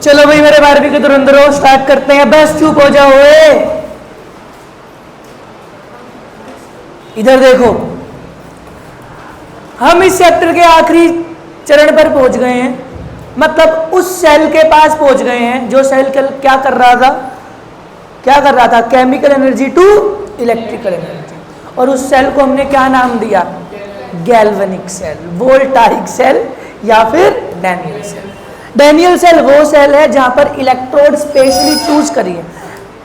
चलो भाई मेरे 12वीं के धुरंधरों, स्टार्ट करते हैं। बस चुप हो जाओ। इधर देखो, हम इस चैप्टर के आखिरी चरण पर पहुंच गए हैं, मतलब उस सेल के पास पहुंच गए हैं जो सेल क्या कर रहा था, chemical energy to electrical energy. और उस सेल को हमने क्या नाम दिया? गैल्वेनिक सेल, वोल्टाइक सेल या फिर डैनियल सेल। डैनियल सेल वो सेल है जहां पर इलेक्ट्रोड स्पेशली चूज करिए,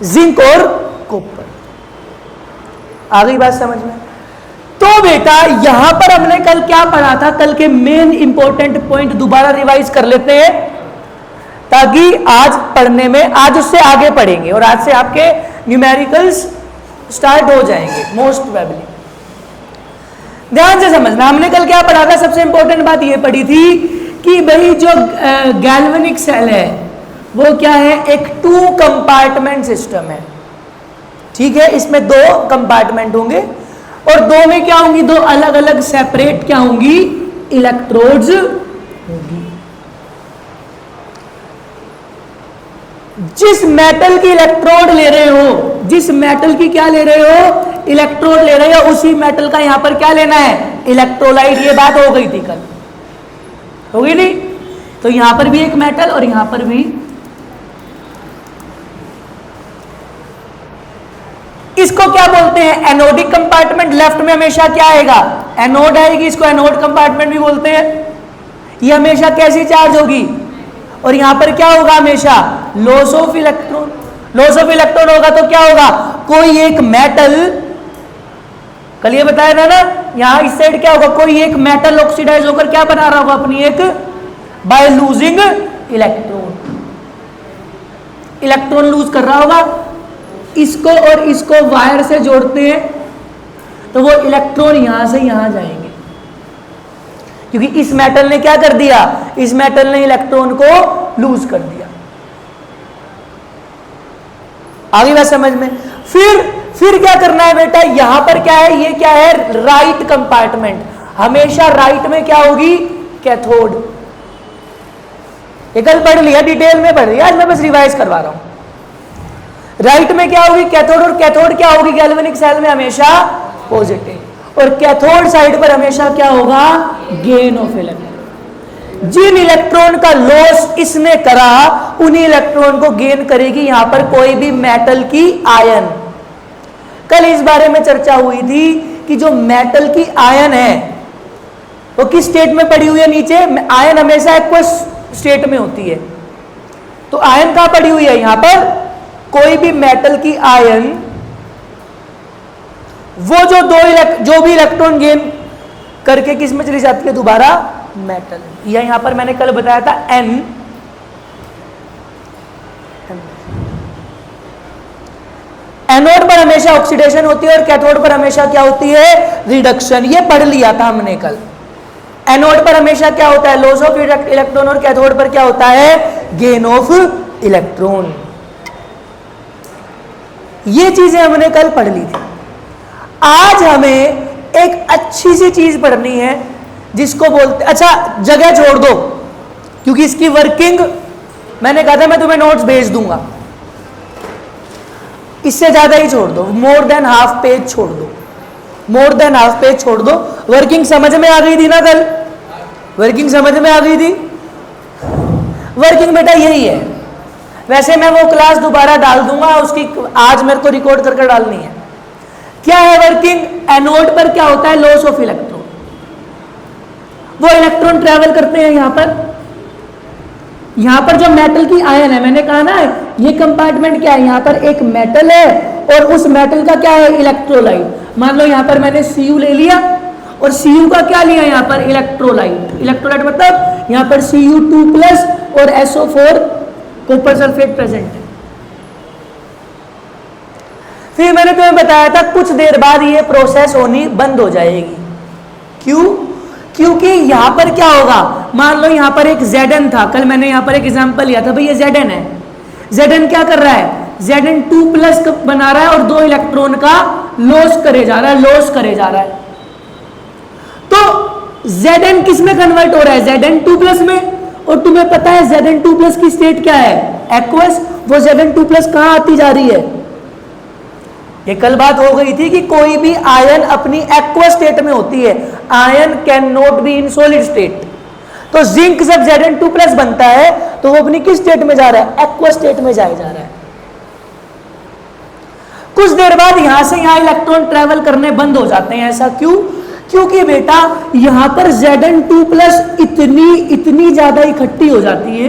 जिंक और कॉपर। आ गई बात समझ में? तो बेटा यहां पर हमने कल क्या पढ़ा था, कल के मेन इंपॉर्टेंट पॉइंट दोबारा रिवाइज कर लेते हैं, ताकि आज पढ़ने में, आज उससे आगे पढ़ेंगे और आज से आपके न्यूमेरिकल्स स्टार्ट हो जाएंगे मोस्ट प्रोबेबली। ध्यान से समझना, हमने कल क्या पढ़ा था। सबसे इंपॉर्टेंट बात ये पढ़ी थी कि भाई जो गैल्वेनिक सेल है वो क्या है, एक 2 कंपार्टमेंट सिस्टम है। ठीक है, इसमें 2 कंपार्टमेंट होंगे और 2 में क्या होंगी, 2 अलग अलग सेपरेट क्या होंगी, इलेक्ट्रोड्स होंगी। जिस मेटल की इलेक्ट्रोड ले रहे हो, जिस मेटल की क्या ले रहे हो, इलेक्ट्रोड ले रहे हो, उसी मेटल का यहां पर क्या लेना है, इलेक्ट्रोलाइट। ये बात हो गई थी कल, हो गई नहीं? तो यहां पर भी एक मेटल और यहां पर भी। इसको क्या बोलते हैं, एनोडिक कंपार्टमेंट। लेफ्ट में हमेशा क्या आएगा, एनोड आएगी, इसको एनोड कंपार्टमेंट भी बोलते हैं। ये हमेशा कैसी चार्ज होगी, और यहां पर क्या होगा, हमेशा loss of electron. Loss of electron होगा तो क्या होगा, कोई एक मेटल, कल ये बताया था ना, यहां इस साइड क्या होगा, कोई एक मेटल ऑक्सीडाइज होकर क्या बना रहा होगा, अपनी एक, by losing electron, electron lose कर रहा होगा। इसको और इसको वायर से जोड़ते हैं तो वो इलेक्ट्रॉन यहां से यहां जाएंगे, क्योंकि इस मेटल ने क्या कर दिया, इस मेटल ने इलेक्ट्रॉन को लूज कर दिया। आगे बात समझ में? फिर क्या करना है बेटा, यहां पर क्या है, ये क्या है, राइट कंपार्टमेंट। हमेशा राइट में क्या होगी, कैथोड। ये कल पढ़ लिया, डिटेल में पढ़ लिया, आज मैं बस रिवाइज करवा रहा हूं। राइट में क्या होगी, कैथोड, और कैथोड क्या होगी गैल्वेनिक सेल में, हमेशा पॉजिटिव। और कैथोड साइड पर हमेशा क्या होगा, गेन ऑफ इलेक्ट्रॉन। जिन इलेक्ट्रॉन का लॉस इसने करा, उन्हीं इलेक्ट्रॉन को गेन करेगी यहां पर कोई भी मेटल की आयन। कल इस बारे में चर्चा हुई थी कि जो मेटल की आयन है वो किस स्टेट में पड़ी हुई है, नीचे। आयन हमेशा एक्वस स्टेट में होती है, तो आयन कहां पड़ी हुई है, यहां पर। कोई भी मेटल की आयन, वो जो भी इलेक्ट्रॉन गेन करके किस में चली जाती है, दोबारा मेटल। यहां पर मैंने कल बताया था एन, एनोड पर हमेशा ऑक्सीडेशन होती है और कैथोड पर हमेशा क्या होती है, रिडक्शन। ये पढ़ लिया था हमने कल। एनोड पर हमेशा क्या होता है, लॉस ऑफ इलेक्ट्रॉन, और कैथोड पर क्या होता है, गेन ऑफ इलेक्ट्रॉन। ये चीजें हमने कल पढ़ ली थी। आज हमें एक अच्छी सी चीज पढ़नी है जिसको बोलते, अच्छा जगह छोड़ दो, क्योंकि इसकी वर्किंग मैंने कहा था मैं तुम्हें नोट्स भेज दूंगा, इससे ज्यादा ही छोड़ दो, मोर देन हाफ पेज छोड़ दो, मोर देन हाफ पेज छोड़ दो। वर्किंग समझ में आ गई थी ना कल, वर्किंग समझ में आ गई थी। वर्किंग बेटा यही है, वैसे मैं वो क्लास दोबारा डाल दूंगा, उसकी आज मेरे को रिकॉर्ड करके डालनी है। क्या है वर्किंग, एनोड पर क्या होता है, लॉस ऑफ इलेक्ट्रॉन। वो इलेक्ट्रॉन ट्रेवल करते हैं यहां पर जो मेटल की आयन है, मैंने कहा ना ये कंपार्टमेंट क्या है, यहां पर एक मेटल है और उस मेटल का क्या है, इलेक्ट्रोलाइट। मान लो यहां पर मैंने Cu ले लिया और Cu का क्या लिया, यहां पर इलेक्ट्रोलाइट। इलेक्ट्रोलाइट मतलब यहां पर Cu2+ और SO4 कॉपर सल्फेट प्रेजेंट है। फिर मैंने तुम्हें बताया था कुछ देर बाद ये प्रोसेस होनी बंद हो जाएगी। क्यों? क्योंकि यहां पर क्या होगा, मान लो यहां पर एक Zn था, कल मैंने यहां पर एक एग्जांपल लिया था, भाई ये Zn है। Zn क्या कर रहा है, Zn2+ बना रहा है और 2 इलेक्ट्रॉन का लॉस करे जा रहा है, तो Zn किस में कन्वर्ट हो रहा है, Zn2+ में, और तुम्हें पता है Zn2+ की स्टेट क्या है, एक्वस। वो Zn2+ कहां आती जा रही है? ये कल बात हो गई थी कि कोई भी आयन अपनी एक्वस स्टेट में होती है, ion can not be in solid state. तो जिंक जब Zn2+ बनता है तो वो अपनी किस स्टेट में जा रहा है, एक्वस स्टेट में जा रहा है। कुछ देर बाद यहां से यहां इलेक्ट्रॉन ट्रेवल करने बंद हो जाते हैं। ऐसा क्यों? क्योंकि बेटा यहां पर Zn2+ इतनी ज्यादा इकट्ठी हो जाती है,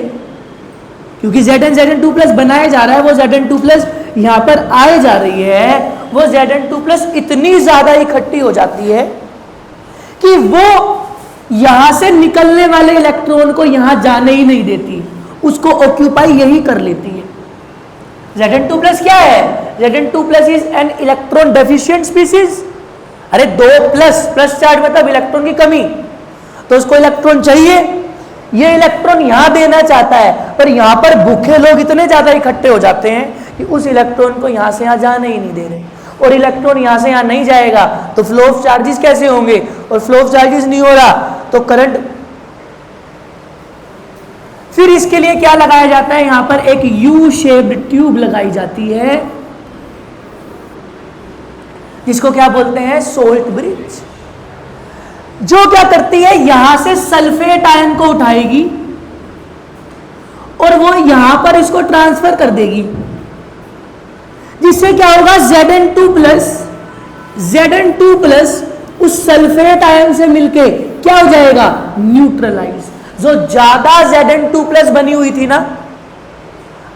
क्योंकि Zn2+ बनाया जा रहा है, वो Zn2+ यहां पर आए जा रही है, वो Zn2+ इतनी ज्यादा इकट्ठी हो जाती है कि वो यहां से निकलने वाले इलेक्ट्रॉन को यहां जाने ही नहीं देती, उसको ऑक्यूपाई यही कर लेती है। Zn2+ क्या है? Zn2+ is an electron deficient species. अरे 2+ चार्ज मतलब इलेक्ट्रॉन की कमी, तो उसको इलेक्ट्रॉन चाहिए, ये इलेक्ट्रॉन यहां देना चाहता है, पर यहां पर भूखे लोग इतने ज्यादा इकट्ठे हो जाते हैं कि उस इलेक्ट्रॉन को यहां से यहां जाने ही नहीं दे रहे, और इलेक्ट्रॉन यहां से यहां नहीं जाएगा तो फ्लो ऑफ चार्जेस कैसे होंगे, और फ्लो ऑफ चार्जेस नहीं हो रहा तो करंट। फिर इसके लिए क्या लगाया जाता है, यहां पर एक यू शेप्ड ट्यूब लगाई जाती है, जिसको क्या बोलते हैं, सोल्ट ब्रिज, जो क्या करती है, यहां से सल्फेट आयन को उठाएगी और वो यहां पर इसको ट्रांसफर कर देगी, जिससे क्या होगा, Zn2+ उस सल्फेट आयन से मिलके क्या हो जाएगा, न्यूट्रलाइज। जो ज्यादा Zn2+ बनी हुई थी ना,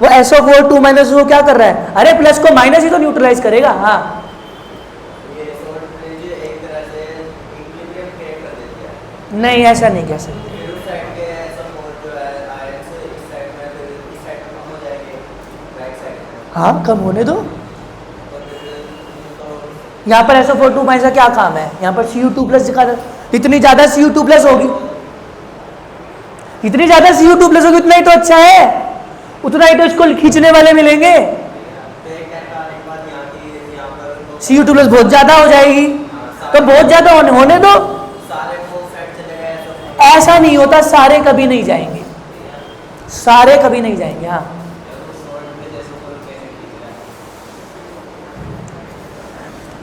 वो SO4 2- वो क्या कर रहा है, अरे प्लस को माइनस ही तो न्यूट्रलाइज करेगा। हाँ, नहीं ऐसा नहीं कह सकते। हाँ, कम होने दो। यहाँ पर SO4 2- क्या काम है, यहाँ पर Cu2+ दिखा दो। इतनी ज्यादा Cu2+ होगी, इतनी ज्यादा Cu2+ होगी, उतना ही तो अच्छा है, उतना ही तो इसको खींचने वाले मिलेंगे। Cu2+ बहुत ज्यादा हो जाएगी, तो बहुत ज्यादा होने दो। ऐसा नहीं होता, सारे कभी नहीं जाएंगे, सारे कभी नहीं जाएंगे। हाँ,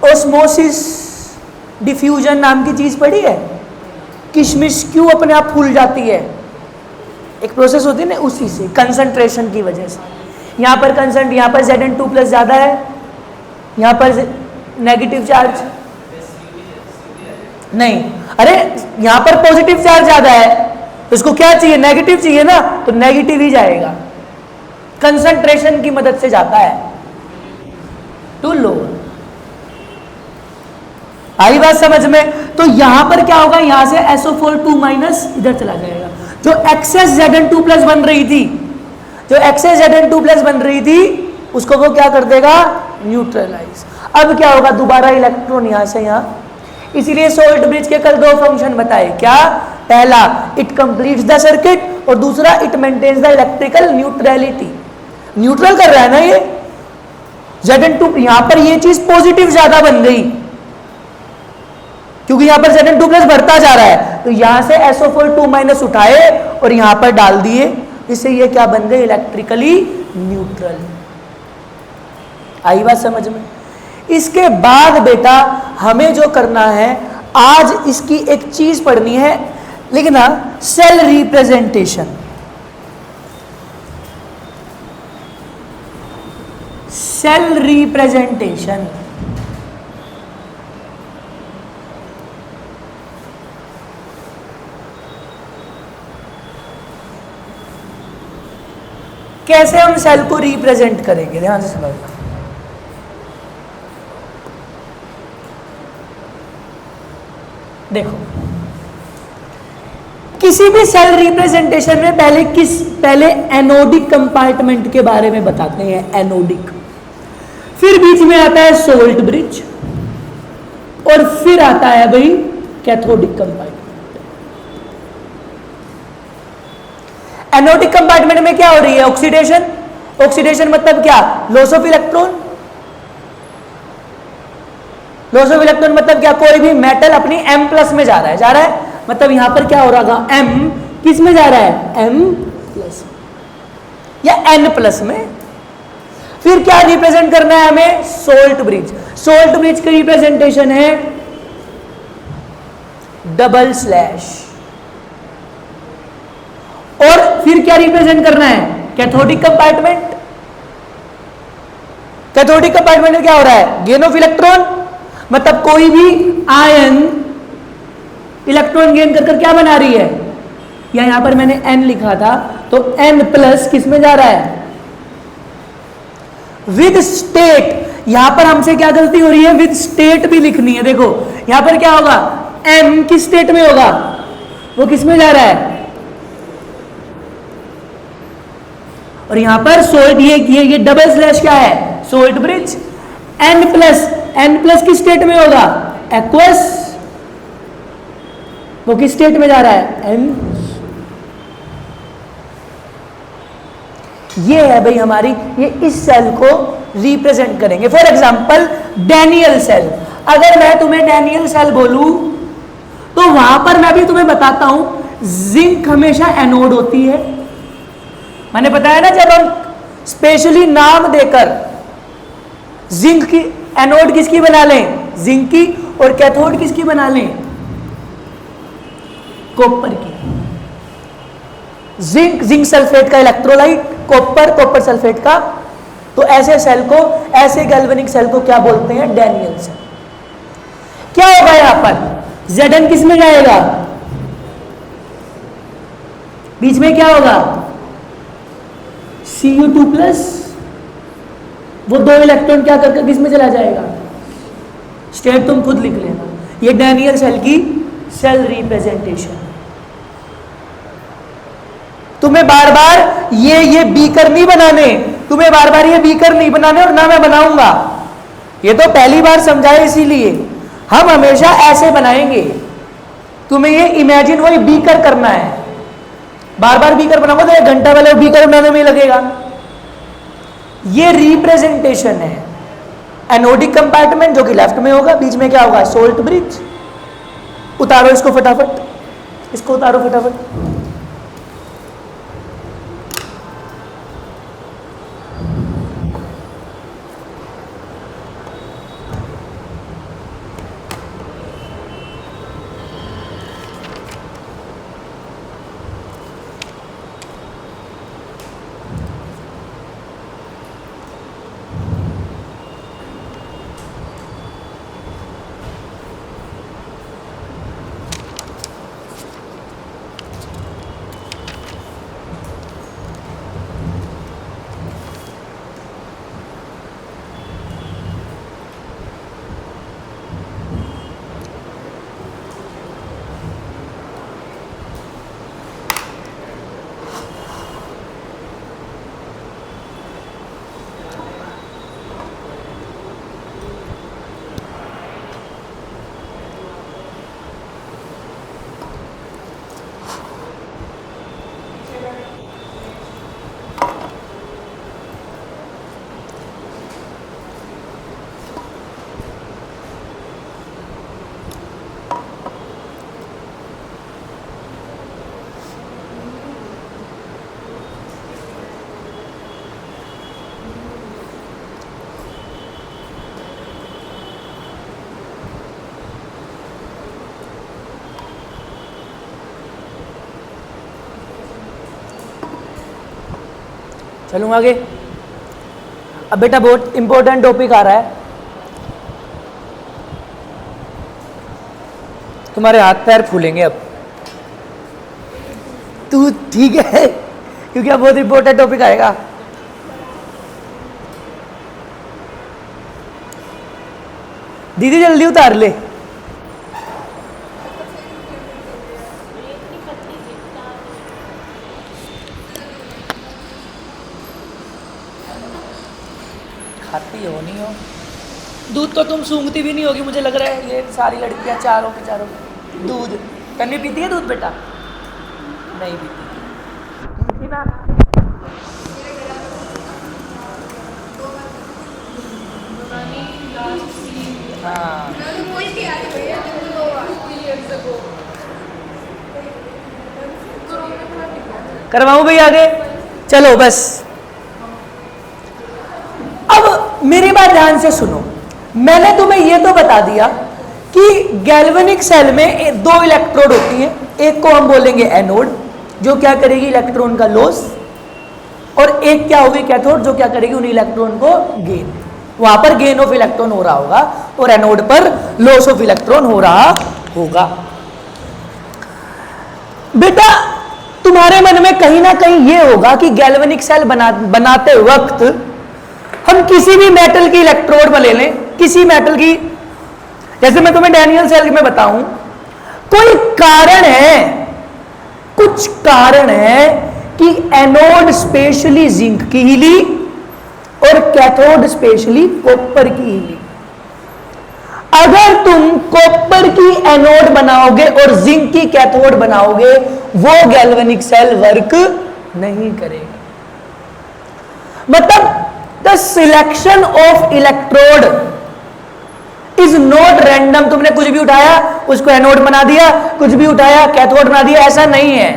ओस्मोसिस डिफ्यूजन नाम की चीज पढ़ी है? किशमिश क्यों अपने आप फूल जाती है, एक प्रोसेस होती है ना, उसी से, कंसंट्रेशन की वजह से। यहां पर यहाँ पर Zn2+ ज्यादा है, यहां पर नेगेटिव चार्ज नहीं, अरे यहां पर पॉजिटिव चार्ज ज्यादा है, तो इसको क्या चाहिए, नेगेटिव चाहिए ना, तो नेगेटिव ही जाएगा, कंसंट्रेशन की मदद से जाता है टू लो। आई बात समझ में? तो यहां पर क्या होगा, यहां से SO4 2- इधर चला जाएगा। जो एक्सेस Zn2+ बन रही थी, जो एक्सेस Zn2+ बन रही थी, उसको वो क्या कर देगा, न्यूट्रलाइज। अब क्या होगा, दोबारा इलेक्ट्रॉन यहां से यहां। इसीलिए सोल्ट ब्रिज के कल दो फंक्शन बताए, क्या, पहला इट कंप्लीट्स द सर्किट, और दूसरा it maintains the electrical neutrality. Neutral कर रहा है ना ये Zn2, यहां पर ये चीज पॉजिटिव ज्यादा बन गई, क्योंकि यहां पर Zn2+ बढ़ता जा रहा है, तो यहां से SO4 2- उठाए और यहां पर डाल दिए, इससे ये क्या बन गए, इलेक्ट्रिकली न्यूट्रल। आई बात समझ में? इसके बाद बेटा हमें जो करना है, आज इसकी एक चीज पढ़नी है, लिखना, सेल रिप्रेजेंटेशन। सेल रिप्रेजेंटेशन कैसे हम सेल को रिप्रेजेंट करेंगे, ध्यान से समझना। देखो, किसी भी सेल रिप्रेजेंटेशन में पहले एनोडिक कंपार्टमेंट के बारे में बताते हैं, एनोडिक, फिर बीच में आता है सोल्ट ब्रिज, और फिर आता है भाई कैथोडिक कंपार्टमेंट। एनोडिक कंपार्टमेंट में क्या हो रही है, ऑक्सीडेशन। ऑक्सीडेशन मतलब क्या, loss of electron. Loss of electron मतलब क्या, कोई भी मेटल अपनी M+ में जा रहा है, मतलब यहां पर क्या हो रहा है, M किस में जा रहा है? M प्लस या N प्लस में। फिर क्या रिप्रेजेंट करना है हमें? Salt bridge. सोल्ट ब्रिज की रिप्रेजेंटेशन है डबल स्लैश। और फिर क्या रिप्रेजेंट करना है? Cathodic compartment. कैथोडिक कंपार्टमेंट में क्या हो रहा है? गेन ऑफ इलेक्ट्रॉन, मतलब कोई भी आयन इलेक्ट्रॉन गेन कर क्या बना रही है, या यहां पर मैंने N लिखा था, तो N प्लस किस में जा रहा है? With state. यहां पर हमसे क्या गलती हो रही है? विद स्टेट भी लिखनी है। देखो यहां पर क्या होगा? M किस स्टेट में होगा? वो किस में जा रहा है? और यहां पर सोल्ट, ये डबल स्लैश क्या है? Salt bridge. N प्लस किस स्टेट में होगा? एक्वस। वो किस स्टेट में जा रहा है? N। ये है भाई हमारी, ये इस सेल को रिप्रेजेंट करेंगे। For example Daniell cell. अगर मैं तुम्हें डैनियल सेल बोलूं तो वहां पर मैं भी तुम्हें बताता हूं, जिंक हमेशा एनोड होती है। मैंने बताया ना, जब हम स्पेशली नाम देकर जिंक की एनोड किसकी बना लें? जिंक की। और कैथोड किसकी बना लें? कॉपर की। जिंक सल्फेट का इलेक्ट्रोलाइट, कॉपर सल्फेट का। तो ऐसे सेल को, ऐसे गैल्वेनिक सेल को क्या बोलते हैं? Daniell cell. क्या होगा यहां पर? Zn किस में जाएगा? बीच में क्या होगा? Cu2 plus. वो दो इलेक्ट्रॉन क्या करके किस में चला जाएगा? स्टेट तुम खुद लिख लेना। ये डैनियल सेल की सेल रिप्रेजेंटेशन। तुम्हें बार बार ये बीकर नहीं बनाने, तुम्हें बार बार ये बीकर नहीं बनाने, और ना मैं बनाऊंगा। ये तो पहली बार समझाए, इसीलिए हम हमेशा ऐसे बनाएंगे। तुम्हें ये इमेजिन वही बीकर करना है। बार बार बीकर बनाऊंगा तो 1 घंटा वाले बीकर बनाने में लगेगा। ये रिप्रेजेंटेशन है। एनोडिक कंपार्टमेंट जो कि लेफ्ट में होगा, बीच में क्या होगा? Salt bridge. उतारो इसको फटाफट, इसको उतारो फटाफट। चलूँ आगे। अब बेटा बहुत इंपॉर्टेंट टॉपिक आ रहा है, तुम्हारे हाथ पैर फूलेंगे अब। तू ठीक है, क्योंकि अब बहुत इंपॉर्टेंट टॉपिक आएगा। दीदी जल्दी उतार ले। खाती हो नहीं हो दूध तो तुम सूंघती भी नहीं होगी, मुझे लग रहा है। ये सारी लड़कियां चारों के चारों दूध। कन्नी पीती है दूध बेटा? नहीं पीती ना। हाँ करवाऊं भाई आगे? चलो बस। अब मेरी बात ध्यान से सुनो, मैंने तुम्हें यह तो बता दिया कि गैल्वेनिक सेल में दो इलेक्ट्रोड होती हैं, एक को हम बोलेंगे एनोड जो क्या करेगी इलेक्ट्रॉन का लॉस, और एक क्या होगी कैथोड जो क्या करेगी उन इलेक्ट्रॉन को गेन। वहां पर गेन ऑफ इलेक्ट्रॉन हो रहा होगा और एनोड पर लॉस ऑफ इलेक्ट्रॉन हो रहा होगा। बेटा तुम्हारे मन में कहीं ना कहीं यह होगा कि गैल्वेनिक सेल बनाते वक्त हम किसी भी मेटल की इलेक्ट्रोड ले लें, किसी मेटल की, जैसे मैं तुम्हें डैनियल सेल में बताऊं, कोई कारण है, कुछ कारण है कि एनोड स्पेशली जिंक की ही ली और कैथोड स्पेशली कॉपर की ही ली। अगर तुम कॉपर की एनोड बनाओगे और जिंक की कैथोड बनाओगे, वो गैल्वेनिक सेल वर्क नहीं करेगा। मतलब the selection of electrode is not random. तुमने कुछ भी उठाया उसको एनोड बना दिया, कुछ भी उठाया कैथोड बना दिया, ऐसा नहीं है।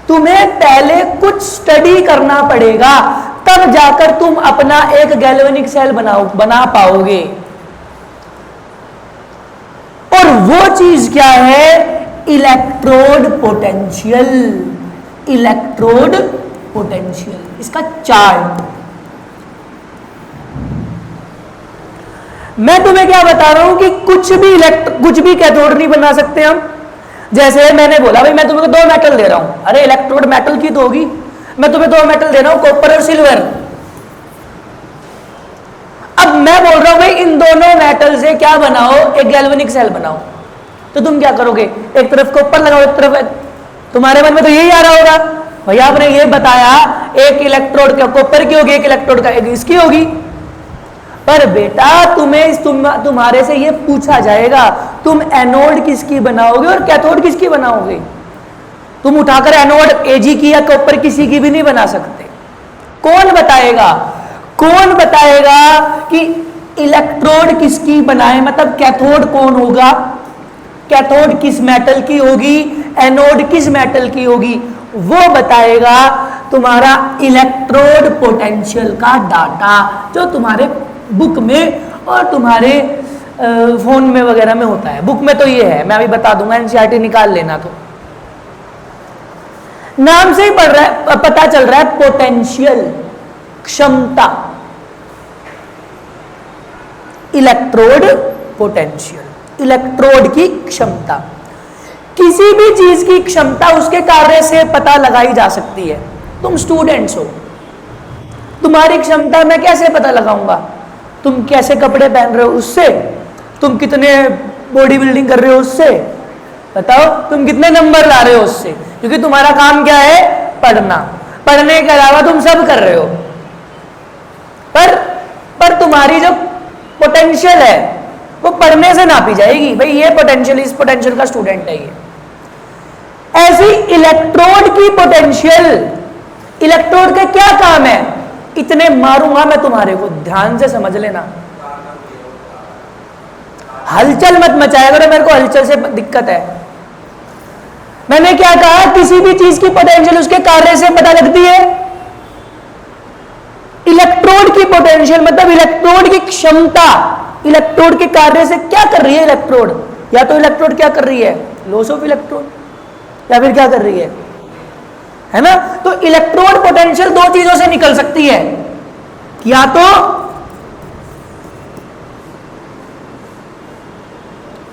तुम्हें पहले कुछ स्टडी करना पड़ेगा, तब जाकर तुम अपना एक गैल्वेनिक सेल बना पाओगे। और वो चीज क्या है? Electrode potential. इलेक्ट्रोड पोटेंशियल, इसका चार्ट। मैं तुम्हें क्या बता रहा हूं कि कुछ भी कैथोड नहीं बना सकते हम। जैसे मैंने बोला भाई मैं तुम्हें दो मेटल दे रहा हूं, अरे इलेक्ट्रोड मेटल की तो होगी, मैं तुम्हें दो मेटल दे रहा हूं कॉपर और सिल्वर। अब मैं बोल रहा हूं भाई इन दोनों मेटल से क्या बनाओ, एक गैल्वेनिक सेल बनाओ, तो तुम क्या करोगे? एक तरफ कॉपर लगाओ, एक तरफ, तुम्हारे मन में तो यही आ रहा होगा भैया आपने ये बताया एक इलेक्ट्रोड का कॉपर की होगी, एक इलेक्ट्रोड का एक इसकी होगी। पर बेटा तुम्हारे से ये पूछा जाएगा तुम एनोड किसकी बनाओगे और कैथोड किसकी बनाओगे। तुम उठाकर एनोड एजी की या कॉपर किसी की भी नहीं बना सकते। कौन बताएगा? कौन बताएगा कि इलेक्ट्रोड किसकी बनाए, मतलब कैथोड कौन होगा, कैथोड किस मेटल की होगी, एनोड किस मेटल की होगी? वो बताएगा तुम्हारा इलेक्ट्रोड पोटेंशियल का डाटा, जो तुम्हारे बुक में और तुम्हारे फोन में वगैरह में होता है। बुक में तो ये है, मैं अभी बता दूंगा, एनसीईआरटी निकाल लेना। तो नाम से ही पता चल रहा है पोटेंशियल, क्षमता, इलेक्ट्रोड पोटेंशियल, इलेक्ट्रोड की क्षमता। किसी भी चीज की क्षमता उसके कार्य से पता लगाई जा सकती है। तुम स्टूडेंट्स हो, तुम्हारी क्षमता मैं कैसे पता लगाऊंगा? तुम कैसे कपड़े पहन रहे हो उससे, तुम कितने बॉडी बिल्डिंग कर रहे हो उससे, बताओ तुम कितने नंबर ला रहे हो उससे, क्योंकि तुम्हारा काम क्या है? पढ़ना। पढ़ने के अलावा तुम सब कर रहे हो, पर तुम्हारी जो पोटेंशियल है वो पढ़ने से नापी जाएगी। भाई ये पोटेंशियल, इस पोटेंशियल का स्टूडेंट है ये। ऐसी इलेक्ट्रोड की पोटेंशियल, इलेक्ट्रोड का क्या काम है? इतने मारूंगा मैं तुम्हारे को, ध्यान से समझ लेना। हलचल मत मचाया करो, मेरे को हलचल से दिक्कत है। मैंने क्या कहा? किसी भी चीज की पोटेंशियल उसके कार्य से पता लगती है। इलेक्ट्रोड की पोटेंशियल मतलब इलेक्ट्रोड की क्षमता, इलेक्ट्रोड के कार्य से क्या कर रही है इलेक्ट्रोड? या तो इलेक्ट्रोड क्या कर रही है? लॉस ऑफ इलेक्ट्रॉन, या फिर क्या कर रही है ना? तो इलेक्ट्रोड पोटेंशियल दो चीजों से निकल सकती है, या तो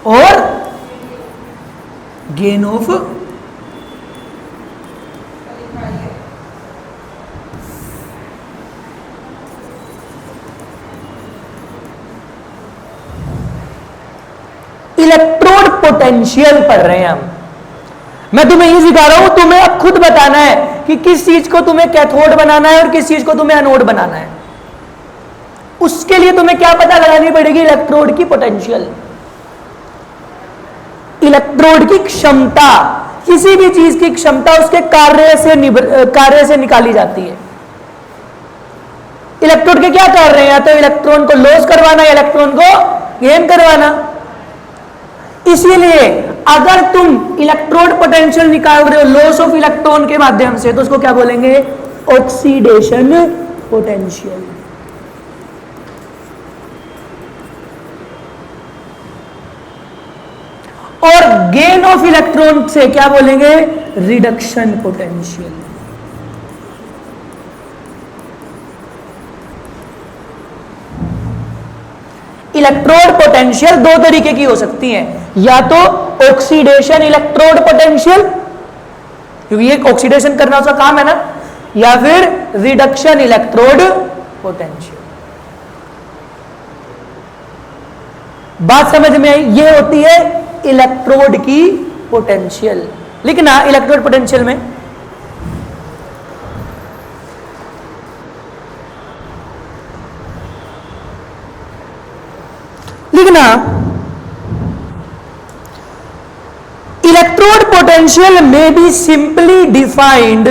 और गेन ऑफ इलेक्ट्रोड पोटेंशियल पढ़ रहे हैं हम। मैं तुम्हें ये सिखा रहा हूं, तुम्हें अब खुद बताना है कि किस चीज को तुम्हें कैथोड बनाना है और किस चीज को तुम्हें एनोड बनाना है। उसके लिए तुम्हें क्या पता लगानी पड़ेगी? इलेक्ट्रोड की पोटेंशियल, इलेक्ट्रोड की क्षमता। किसी भी चीज की क्षमता उसके कार्य से निकाली जाती है। इलेक्ट्रोड के क्या कार्य हैं? या तो इलेक्ट्रॉन को लॉस करवाना या इलेक्ट्रॉन को गेन करवाना। इसीलिए अगर तुम इलेक्ट्रोड पोटेंशियल निकाल रहे हो लॉस ऑफ इलेक्ट्रॉन के माध्यम से, तो उसको क्या बोलेंगे? Oxidation potential. और गेन ऑफ इलेक्ट्रॉन से क्या बोलेंगे? Reduction potential. इलेक्ट्रोड पोटेंशियल दो तरीके की हो सकती है, या तो ऑक्सीडेशन इलेक्ट्रोड पोटेंशियल, क्योंकि ये ऑक्सीडेशन करना उसका काम है ना, या फिर रिडक्शन इलेक्ट्रोड पोटेंशियल। बात समझ में आई? ये होती है इलेक्ट्रोड की पोटेंशियल। लिखना इलेक्ट्रोड पोटेंशियल में लिखना इलेक्ट्रोड पोटेंशियल में be simply defined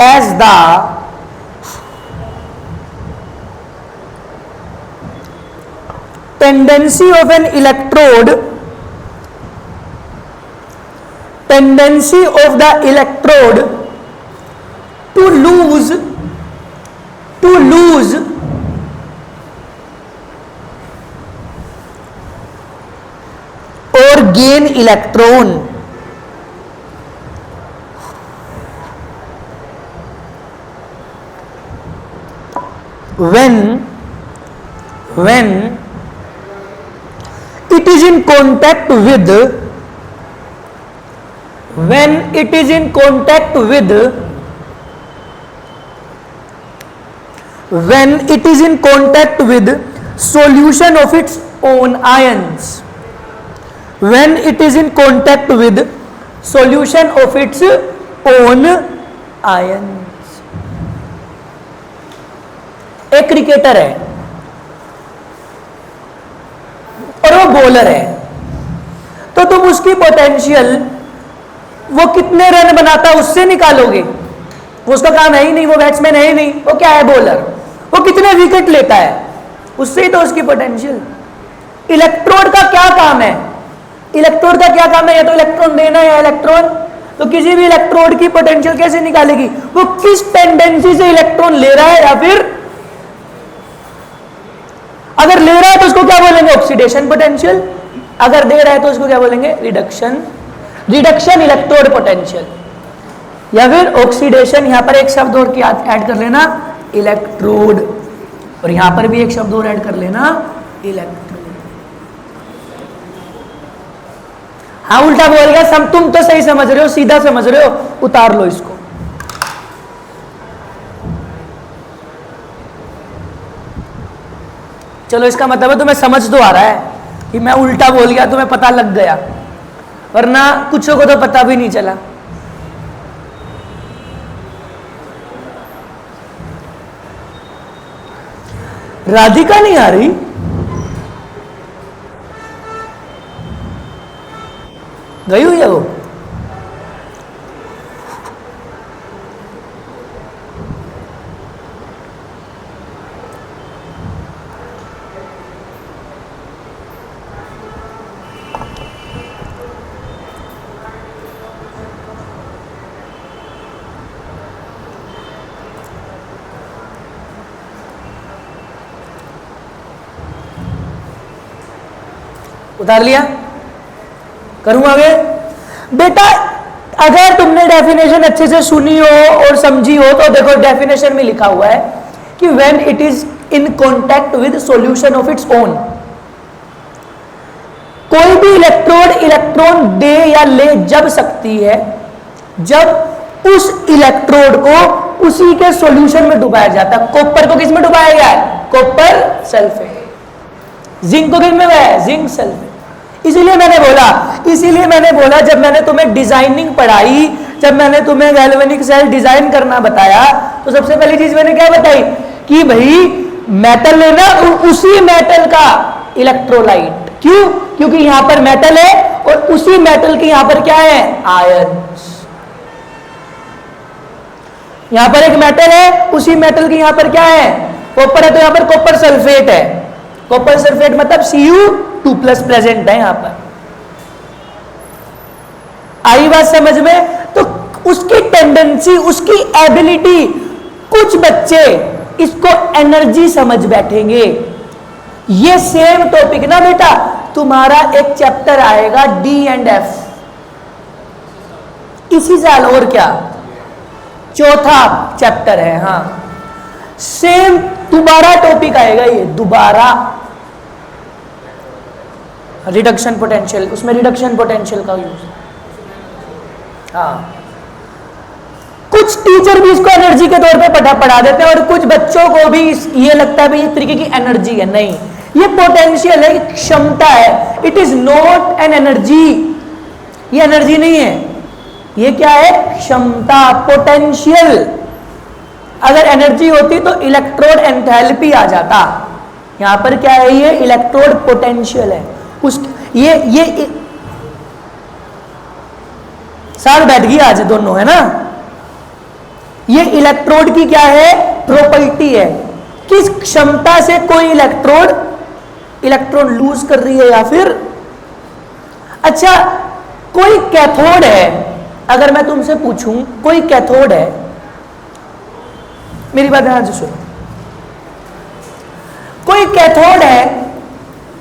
as the tendency of an electrode to lose or gain electron when it is in contact with solution of its own ions. When it is in contact with solution of its own ions. एक cricketer है और वो bowler है, तो तुम उसकी potential वो कितने रन बनाता है उससे निकालोगे। वो उसका काम है ही नहीं, वो बैट्समैन है ही नहीं, वो क्या है? बॉलर। वो कितने विकेट लेता है उससे ही तो उसकी पोटेंशियल। इलेक्ट्रोड का क्या काम है? इलेक्ट्रोड का क्या काम है? या तो इलेक्ट्रॉन देना या इलेक्ट्रॉन। तो किसी भी इलेक्ट्रोड की पोटेंशियल कैसे निकालेगी? वो किस टेंडेंसी से इलेक्ट्रॉन ले रहा है, या फिर अगर ले रहा है तो उसको क्या बोलेंगे? Oxidation potential. अगर दे रहा है तो उसको क्या बोलेंगे? रिडक्शन इलेक्ट्रोड पोटेंशियल, या फिर ऑक्सीडेशन। यहां पर एक शब्द और ऐड कर लेना, इलेक्ट्रोड, और यहां पर भी एक शब्द और ऐड कर लेना, इलेक्ट्रोड। हाँ उल्टा बोल गया, तुम तो सही समझ रहे हो, सीधा समझ रहे हो, उतार लो इसको। चलो इसका मतलब है तुम्हें समझ तो आ रहा है कि मैं उल्टा बोल गया, तुम्हें पता लग गया, वरना कुछ को तो पता भी नहीं चला। राधिका नहीं आ रही? गई हुई है वो? उतार लिया? करूं आगे? बेटा अगर तुमने डेफिनेशन अच्छे से सुनी हो और समझी हो तो देखो डेफिनेशन में लिखा हुआ है कि when it is in contact with solution of its own. कोई भी इलेक्ट्रॉन दे या ले जब सकती है जब उस इलेक्ट्रोड को उसी के सॉल्यूशन में डुबाया जाता है। कॉपर को किस में डुबाया गया है? Copper sulphate. जिंक को किस में है? Zinc sulphate. इसीलिए मैंने बोला जब मैंने तुम्हें डिजाइनिंग पढ़ाई, जब मैंने तुम्हें गैल्वेनिक सेल डिजाइन करना बताया, तो सबसे पहली चीज मैंने क्या बताई कि भाई मेटल लेना, उसी मेटल का इलेक्ट्रोलाइट। क्यों? क्योंकि यहां पर मेटल है और उसी मेटल के यहां पर क्या है? आयंस। यहां पर एक मेटल है, उसी मेटल की यहां पर क्या है, कॉपर है, तो यहां पर कॉपर सल्फेट है। कॉपर सल्फेट मतलब Cu2+ प्रेजेंट है यहां पर। आई बात समझ में? तो उसकी टेंडेंसी, उसकी एबिलिटी, कुछ बच्चे इसको एनर्जी समझ बैठेंगे। ये सेम टॉपिक ना बेटा तुम्हारा एक चैप्टर आएगा D&F इसी साल, और क्या, चौथा चैप्टर है। हाँ, सेम दोबारा टॉपिक आएगा ये, दोबारा रिडक्शन पोटेंशियल, उसमें रिडक्शन पोटेंशियल का यूज। हाँ, कुछ टीचर भी इसको एनर्जी के तौर पे पढ़ा देते हैं और कुछ बच्चों को भी ये लगता है भाई ये तरीके की एनर्जी है। नहीं, ये पोटेंशियल है, क्षमता है। It is not an energy, ये एनर्जी नहीं है, ये क्या है, क्षमता, पोटेंशियल। अगर एनर्जी होती तो इलेक्ट्रोड एंथैल्पी आ जाता। यहां पर क्या है, ये इलेक्ट्रोड पोटेंशियल है। उस ये साथ बैठ गई आज दोनों, है ना। ये इलेक्ट्रोड की क्या है, प्रॉपर्टी है। किस क्षमता से कोई इलेक्ट्रॉन लूज कर रही है या फिर, अच्छा कोई कैथोड है। अगर मैं तुमसे पूछूं कोई कैथोड है, मेरी बात ध्यान से सुनो, कोई कैथोड है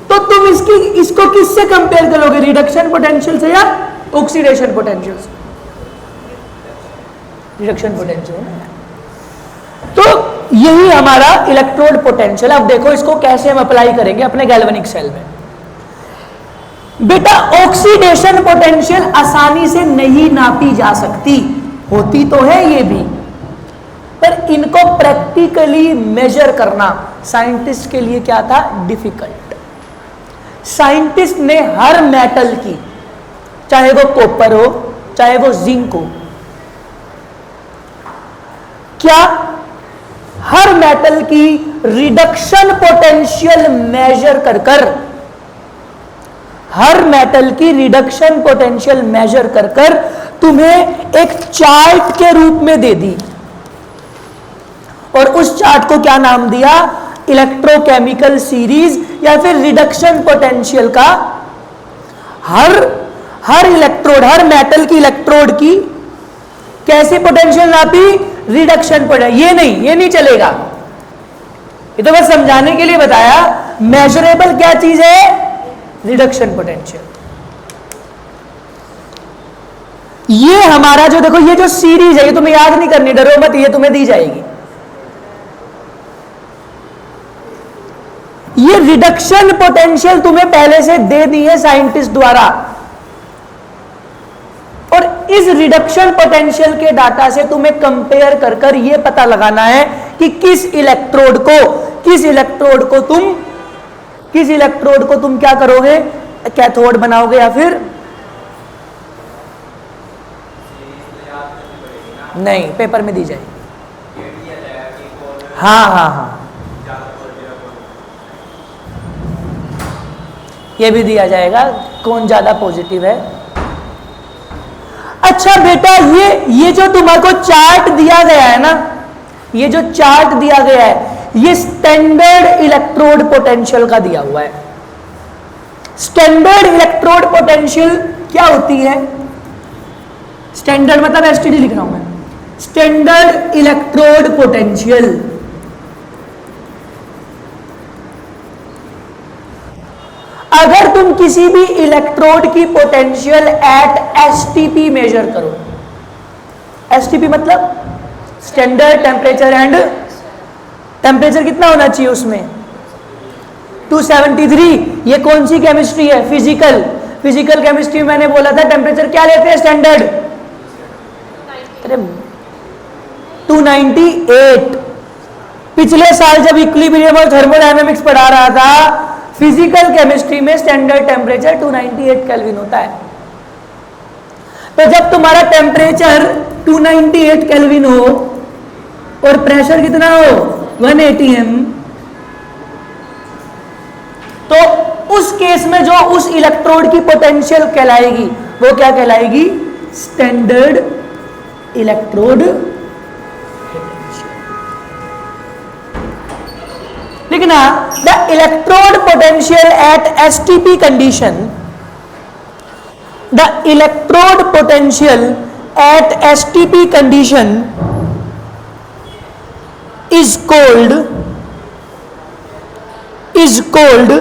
तो तुम इसको किससे कंपेयर करोगे, रिडक्शन पोटेंशियल से या ऑक्सीडेशन पोटेंशियल से? Reduction potential. तो यही हमारा इलेक्ट्रोड पोटेंशियल। अब देखो इसको कैसे हम अप्लाई करेंगे अपने गैल्वेनिक सेल में। बेटा ऑक्सीडेशन पोटेंशियल आसानी से नहीं नापी जा सकती, होती तो है ये भी, पर इनको प्रैक्टिकली मेजर करना साइंटिस्ट के लिए क्या था, डिफिकल्ट। साइंटिस्ट ने हर मेटल की, चाहे वो कॉपर हो चाहे वो जिंक हो, क्या हर मेटल की रिडक्शन पोटेंशियल मेजर कर हर मेटल की रिडक्शन पोटेंशियल मेजर कर तुम्हें एक चार्ट के रूप में दे दी, और उस चार्ट को क्या नाम दिया, इलेक्ट्रोकेमिकल सीरीज या फिर रिडक्शन पोटेंशियल का। हर इलेक्ट्रोड, हर मेटल की इलेक्ट्रोड की कैसे पोटेंशियल नापी, रिडक्शन पोटेंशियल। ये नहीं चलेगा, ये तो बस समझाने के लिए बताया। मेजरेबल क्या चीज है, रिडक्शन पोटेंशियल। ये हमारा जो देखो, ये जो सीरीज है ये तुम्हें याद नहीं करनी, डरो मत, ये तुम्हें दी जाएगी। ये रिडक्शन पोटेंशियल तुम्हें पहले से दे दी है साइंटिस्ट द्वारा, और इस रिडक्शन पोटेंशियल के डाटा से तुम्हें कंपेयर कर ये पता लगाना है कि किस इलेक्ट्रोड को तुम क्या करोगे, कैथोड बनाओगे या फिर नहीं, पेपर में दी जाएगी। हाँ, ये भी दिया जाएगा कौन ज्यादा पॉजिटिव है। अच्छा बेटा, ये जो तुम्हारे को चार्ट दिया गया है ना, ये जो चार्ट दिया गया है ये स्टैंडर्ड इलेक्ट्रोड पोटेंशियल का दिया हुआ है। स्टैंडर्ड इलेक्ट्रोड पोटेंशियल क्या होती है, स्टैंडर्ड मतलब एसटीडी लिख रहा हूं मैं, स्टैंडर्ड इलेक्ट्रोड पोटेंशियल। अगर तुम किसी भी इलेक्ट्रोड की पोटेंशियल एट एसटीपी मेजर करो, एसटीपी मतलब स्टैंडर्ड टेम्परेचर एंड, टेम्परेचर कितना होना चाहिए उसमें, 273। ये कौन सी केमिस्ट्री है, फिजिकल केमिस्ट्री में मैंने बोला था टेम्परेचर क्या लेते हैं स्टैंडर्ड, 298। पिछले साल जब इक्विलिब्रियम और थर्मोडायनामिक्स पढ़ा रहा था, फिजिकल केमिस्ट्री में स्टैंडर्ड टेम्परेचर 298 केल्विन होता है। तो जब तुम्हारा टेम्परेचर 298 केल्विन हो और प्रेशर कितना हो 180 m, तो उस केस में जो उस इलेक्ट्रोड की पोटेंशियल कहलाएगी वो क्या कहलाएगी, स्टैंडर्ड इलेक्ट्रोड लिखना the electrode potential at STP condition, the electrode potential at STP condition is called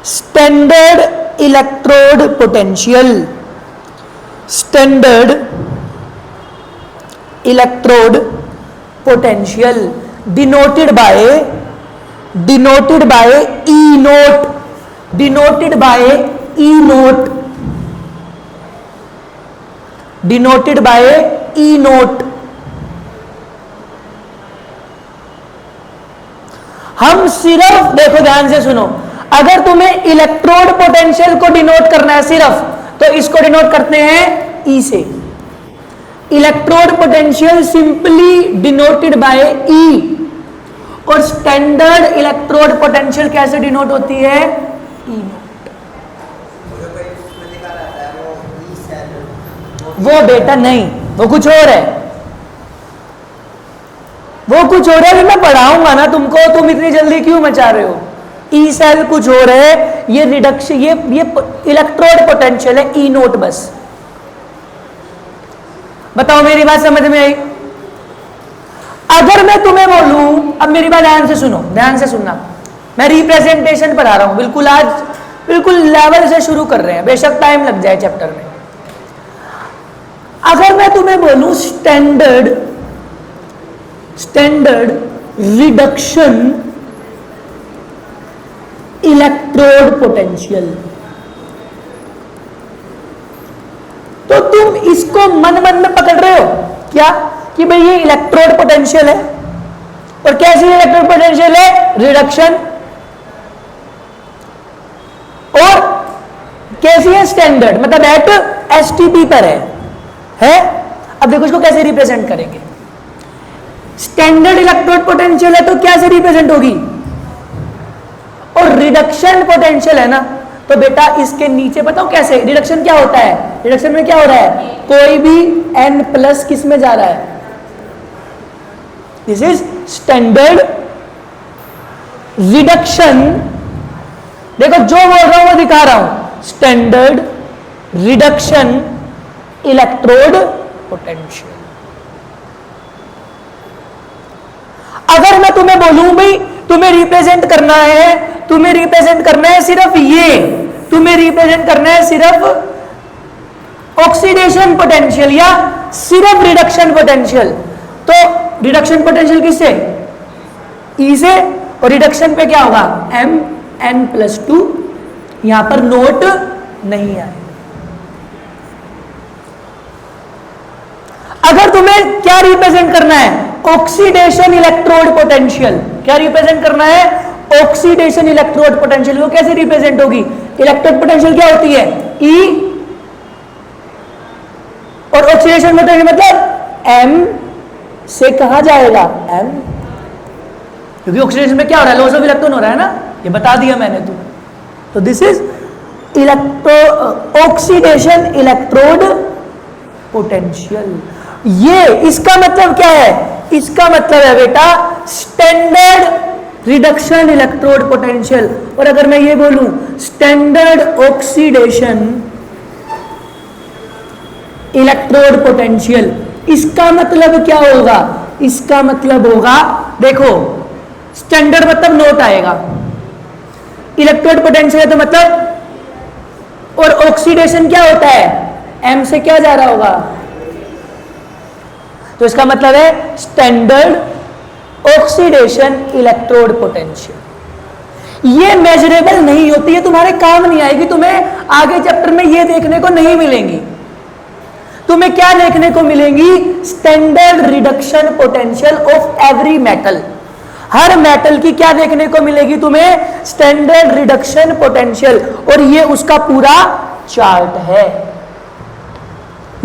standard electrode potential, standard electrode potential denoted by E naught, denoted by E naught, denoted by E naught। हम सिर्फ देखो, ध्यान से सुनो, अगर तुम्हें electrode potential को denote करना है सिर्फ, तो इसको डिनोट करते हैं ई से। Electrode potential simply denoted by E, और स्टैंडर्ड इलेक्ट्रोड पोटेंशियल कैसे डिनोट होती है? E naught. वो बेटा नहीं, वो कुछ और है, वो कुछ और है। अभी मैं पढ़ाऊंगा ना तुमको, तुम इतनी जल्दी क्यों मचा रहे हो? ई सेल कुछ और है, ये रिडक्शन, ये इलेक्ट्रोड पोटेंशियल है ई नोट बस। बताओ मेरी बात समझ में आई? अगर मैं तुम्हें बोलूं, अब मेरी बात ध्यान से सुनो, ध्यान से सुनना, मैं रिप्रेजेंटेशन पढ़ा रहा हूं बिल्कुल, आज बिल्कुल लेवल से शुरू कर रहे हैं, बेशक टाइम लग जाए चैप्टर में। अगर मैं तुम्हें बोलूं स्टैंडर्ड रिडक्शन इलेक्ट्रोड पोटेंशियल, तो तुम इसको मन मन में पकड़ रहे हो क्या कि भाई ये इलेक्ट्रोड पोटेंशियल है, और कैसी इलेक्ट्रोड पोटेंशियल है? रिडक्शन। और कैसी है? स्टैंडर्ड, मतलब एट एसटीपी पर है। अब देखो इसको कैसे रिप्रेजेंट करेंगे। स्टैंडर्ड इलेक्ट्रोड पोटेंशियल है तो कैसे रिप्रेजेंट होगी? और रिडक्शन पोटेंशियल है ना, तो बेटा इसके नीचे बताओ कैसे। रिडक्शन क्या होता है? रिडक्शन में क्या हो रहा है? कोई भी n प्लस किस में जा रहा है? This is standard reduction. देखो जो बोल रहा हूं वो दिखा रहा हूं, स्टैंडर्ड रिडक्शन इलेक्ट्रोड पोटेंशियल। अगर मैं तुम्हें बोलूं भाई तुम्हें रिप्रेजेंट करना है, तुम्हें रिप्रेजेंट करना है सिर्फ ये, तुम्हें रिप्रेजेंट करना है सिर्फ ऑक्सीडेशन पोटेंशियल या सिर्फ रिडक्शन पोटेंशियल, तो रिडक्शन पोटेंशियल किससे? ई से। और रिडक्शन पे क्या होगा? Mn+2। यहां पर नोट नहीं आए। अगर तुम्हें क्या रिप्रेजेंट करना है? Oxidation electrode potential. क्या रिप्रेजेंट करना है? Oxidation electrode potential. वो कैसे रिप्रेजेंट होगी? इलेक्ट्रोड पोटेंशियल क्या होती है? E, और ऑक्सीडेशन पोटेंशियल मतलब M से कहा जाएगा M, क्योंकि ऑक्सीडेशन में क्या हो रहा है? लॉस ऑफ इलेक्ट्रॉन हो रहा है ना, ये बता दिया मैंने तुम्हें। तो this is oxidation electrode potential. ये इसका मतलब क्या है? इसका मतलब है बेटा स्टैंडर्ड रिडक्शन इलेक्ट्रोड पोटेंशियल। और अगर मैं ये बोलूं स्टैंडर्ड ऑक्सीडेशन इलेक्ट्रोड पोटेंशियल, इसका मतलब क्या होगा? इसका मतलब होगा, देखो स्टैंडर्ड मतलब नोट आएगा, इलेक्ट्रोड पोटेंशियल है तो मतलब, और ऑक्सीडेशन क्या होता है? M से क्या जा रहा होगा? तो इसका मतलब है स्टैंडर्ड ऑक्सीडेशन इलेक्ट्रोड पोटेंशियल। ये मेजरेबल नहीं होती है, तुम्हारे काम नहीं आएगी, तुम्हें आगे चैप्टर में ये देखने को नहीं मिलेंगी। तुम्हें क्या देखने को मिलेंगी? Standard reduction potential of every metal. Her metal की क्या देखने को मिलेगी तुम्हें? Standard reduction potential. और ये उसका पूरा चार्ट है,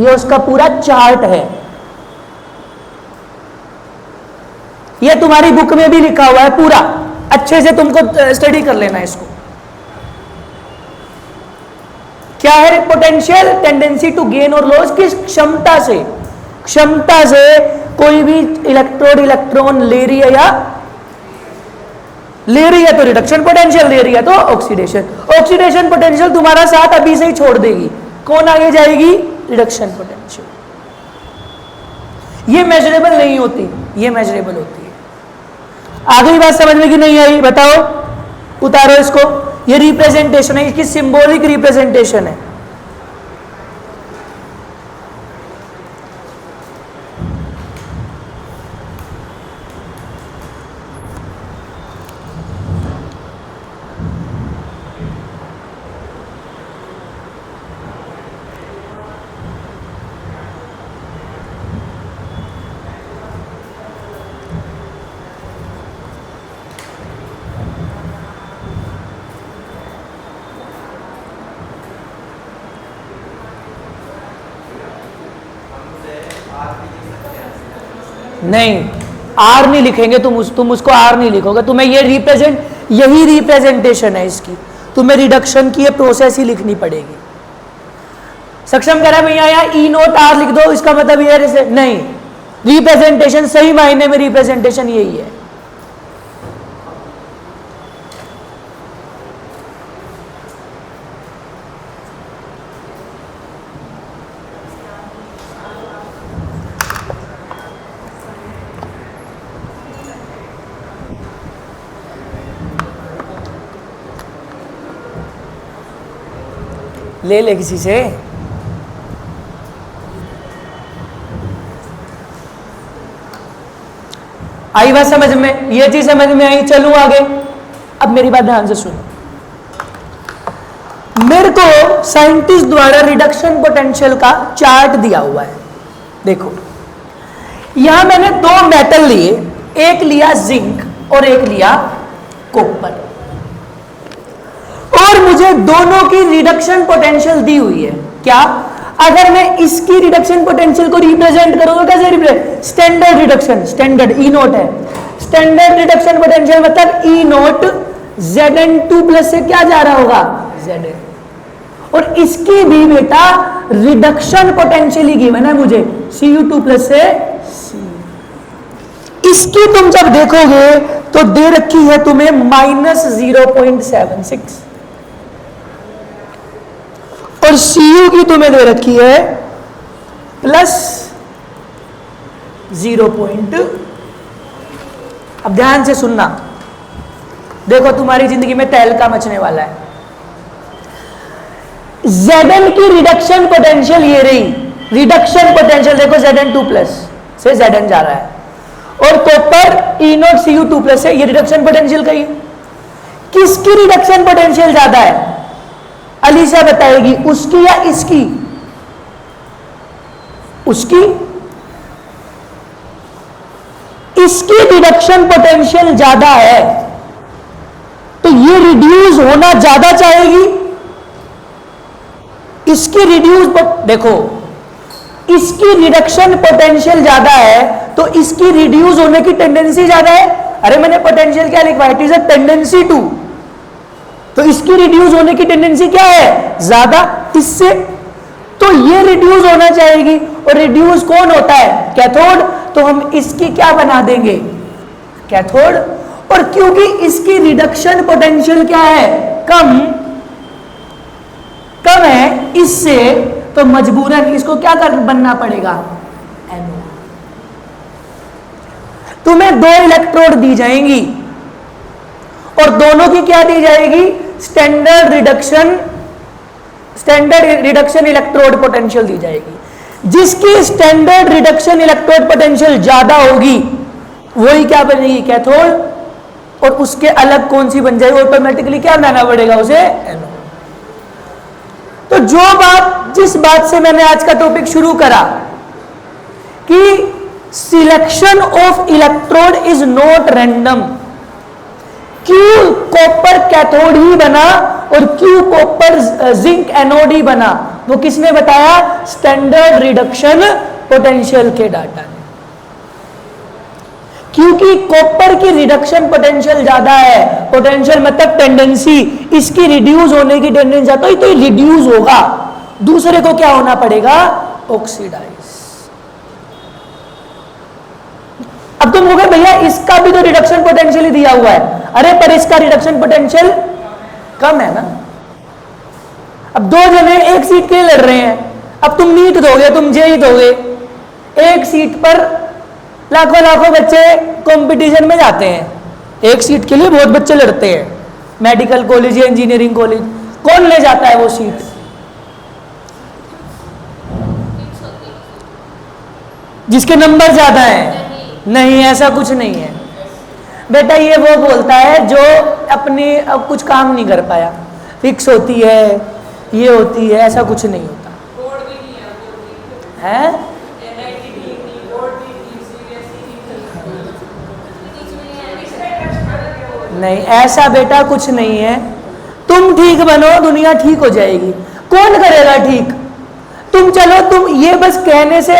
ये उसका पूरा चार्ट है। ये तुम्हारी बुक में भी लिखा हुआ है पूरा, अच्छे से तुमको स्टडी कर लेना इसको। क्या है पोटेंशियल? टेंडेंसी टू गेन और लॉस, किस क्षमता से? क्षमता से कोई भी इलेक्ट्रोड इलेक्ट्रॉन ले रही है या ले रही है तो रिडक्शन पोटेंशियल, ले रही है तो ऑक्सीडेशन। ऑक्सीडेशन पोटेंशियल तुम्हारा साथ अभी से ही छोड़ देगी, कौन आगे जाएगी? Reduction potential. ये मेजरेबल नहीं होती, ये मेजरेबल होती है। आगे बात समझ में कि नहीं आई? बताओ, उतारो इसको। ये रिप्रेजेंटेशन है, इसकी सिंबॉलिक रिप्रेजेंटेशन है। नहीं, आर नहीं लिखेंगे तुम उसको आर नहीं लिखोगे, तुम्हें ये यही रिप्रेजेंटेशन है इसकी, तुम्हें रिडक्शन की ये प्रोसेस ही लिखनी पड़ेगी। सक्षम कह रहा है भैया यहाँ ई नोट आर लिख दो, इसका मतलब ये है नहीं, रिप्रेजेंटेशन सही मायने में रिप्रेजेंटेशन यही है। ले ले किसी से। आई बात समझ में? ये चीज समझ में आई? चलूं आगे। अब मेरी बात ध्यान से सुनो। मेरे को साइंटिस्ट द्वारा रिडक्शन पोटेंशियल का चार्ट दिया हुआ है। देखो, यहां मैंने दो मेटल लिए, एक लिया जिंक और एक लिया कॉपर, और मुझे दोनों की रिडक्शन पोटेंशियल दी हुई है। क्या? अगर मैं इसकी रिडक्शन पोटेंशियल को रिप्रेजेंट करूंगा, कैसे रिप्रेजेंट? स्टैंडर्ड रिडक्शन, स्टैंडर्ड ई नोट है, स्टैंडर्ड रिडक्शन पोटेंशियल मतलब ई नोट Zn2 प्लस से क्या जा रहा होगा? Zn। और इसकी भी बेटा रिडक्शन पोटेंशियल ही गिवन है मुझे, Cu2 प्लस से C। इसकी तुम जब देखोगे तो दे रखी है तुम्हें -0.76, और Cu की तुम्हें दे रखी है +0. अब ध्यान से सुनना, देखो तुम्हारी जिंदगी में तहलका मचने वाला है। Zn की रिडक्शन पोटेंशियल ये रही, रिडक्शन पोटेंशियल देखो Zn2 प्लस से Zn जा रहा है, और कॉपर E0 Cu2 प्लस है, ये रिडक्शन पोटेंशियल का ही। किसकी रिडक्शन पोटेंशियल ज्यादा है? अलीशा बताएगी, उसकी या इसकी? उसकी। इसकी रिडक्शन पोटेंशियल ज्यादा है तो ये रिड्यूस होना ज्यादा चाहेगी, इसकी रिड्यूस, देखो इसकी रिडक्शन पोटेंशियल ज्यादा है तो इसकी रिड्यूस होने की टेंडेंसी ज्यादा है। अरे मैंने पोटेंशियल क्या लिखवा है? It is a tendency to, तो इसकी रिड्यूस होने की टेंडेंसी क्या है? ज्यादा इससे, तो ये रिड्यूस होना चाहेगी। और रिड्यूस कौन होता है? कैथोड। तो हम इसकी क्या बना देंगे? कैथोड। और क्योंकि इसकी रिडक्शन पोटेंशियल क्या है? कम है इससे, तो मजबूरन इसको क्या कर बनना पड़ेगा? एनोड। तुम्हें दो इलेक्ट्रोड दी जाएंगी और दोनों की क्या दी जाएगी? स्टैंडर्ड रिडक्शन इलेक्ट्रोड पोटेंशियल दी जाएगी। जिसकी स्टैंडर्ड रिडक्शन इलेक्ट्रोड पोटेंशियल ज्यादा होगी वही क्या बनेगी? कैथोड। और उसके अलग कौन सी बन जाएगी? ऑटोमेटिकली क्या बनाना पड़ेगा उसे? एनोड। तो जिस बात से मैंने आज का टॉपिक शुरू करा कि selection of electrode is not random, क्यों कॉपर कैथोड ही बना और क्यों कॉपर जिंक एनोड ही बना, वो किसने बताया? स्टैंडर्ड रिडक्शन पोटेंशियल के डाटा ने। क्योंकि कॉपर की रिडक्शन पोटेंशियल ज्यादा है, पोटेंशियल मतलब टेंडेंसी, इसकी रिड्यूस होने की टेंडेंसी ज्यादा, तो ये रिड्यूस होगा, दूसरे को क्या होना पड़ेगा? ऑक्सीडाइज। अब तुम हो गए भैया इसका भी तो रिडक्शन पोटेंशियल ही दिया हुआ है, अरे पर इसका रिडक्शन पोटेंशियल कम है ना। अब दो जने एक सीट के लिए लड़ रहे हैं, अब तुम नीट दोगे, तुम जेई दोगे, एक सीट पर लाखों लाखों बच्चे कंपटीशन में जाते हैं, एक सीट के लिए बहुत बच्चे लड़ते हैं, मेडिकल कॉलेज या इंजीनियरिंग कॉलेज, कौन ले जाता है वो सीट? जिसके नंबर ज्यादा हैं? नहीं, ऐसा कुछ नहीं है बेटा। ये वो बोलता है जो अपनी अब कुछ काम नहीं कर पाया, फिक्स होती है, ये होती है, ऐसा कुछ नहीं होता है। नहीं, ऐसा बेटा कुछ नहीं है। तुम ठीक बनो, दुनिया ठीक हो जाएगी। कौन करेगा ठीक? तुम चलो, तुम ये बस कहने से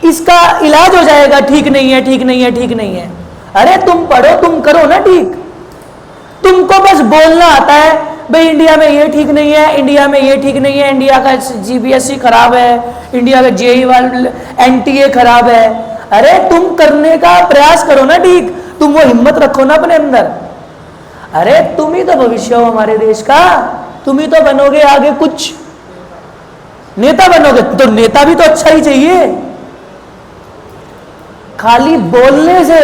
इसका इलाज हो जाएगा, ठीक नहीं है, ठीक नहीं है, ठीक नहीं है। अरे तुम पढ़ो, तुम करो ना ठीक। तुमको बस बोलना आता है भाई इंडिया में ये ठीक नहीं है, इंडिया में ये ठीक नहीं है, इंडिया का जीपीएससी खराब है, इंडिया का जेई वाला एनटीए खराब है। अरे तुम करने का प्रयास करो ना ठीक, तुम वो हिम्मत रखो ना अपने अंदर। अरे तुम ही तो भविष्य हो हमारे देश का, तुम ही तो बनोगे आगे, कुछ नेता बनोगे तो नेता भी तो अच्छा ही चाहिए। खाली बोलने से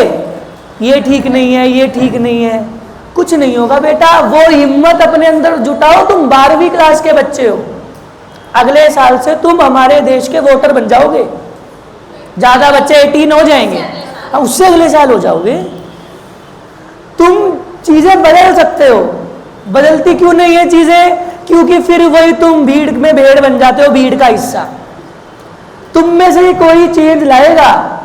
ये ठीक नहीं है, ये ठीक नहीं है, कुछ नहीं होगा बेटा। वो हिम्मत अपने अंदर जुटाओ। तुम 12वीं क्लास के बच्चे हो, अगले साल से तुम हमारे देश के वोटर बन जाओगे। ज्यादा बच्चे 18 हो जाएंगे, उससे अगले साल हो जाओगे। तुम चीजें बदल सकते हो। बदलती क्यों नहीं है चीजें? क्योंकि फिर वही तुम भीड़ में भेड़ बन जाते हो, भीड़ का हिस्सा। तुम में से कोई चेंज लाएगा,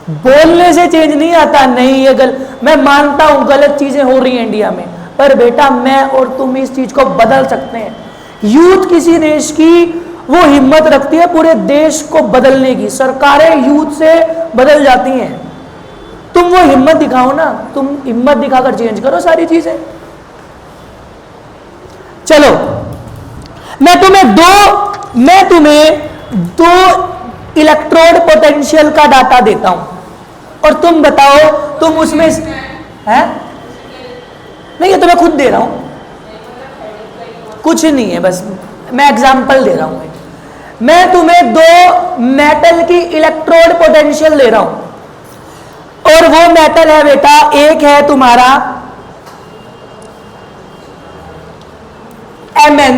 बोलने से चेंज नहीं आता। नहीं, ये मैं मानता हूं गलत चीजें हो रही हैं इंडिया में, पर बेटा मैं और तुम इस चीज को बदल सकते हैं। यूथ किसी देश की वो हिम्मत रखती है पूरे देश को बदलने की। सरकारें यूथ से बदल जाती हैं। तुम वो हिम्मत दिखाओ ना, तुम हिम्मत दिखाकर चेंज करो सारी चीजें। चलो, मैं तुम्हें दो इलेक्ट्रोड पोटेंशियल का डाटा देता हूं और तुम बताओ, तुम उसमें है नहीं, ये तो मैं खुद दे रहा हूं, कुछ नहीं है, बस मैं एग्जांपल दे रहा हूं। मैं तुम्हें दो मेटल की इलेक्ट्रोड पोटेंशियल दे रहा हूं और वो मेटल है बेटा, एक है तुम्हारा Mn,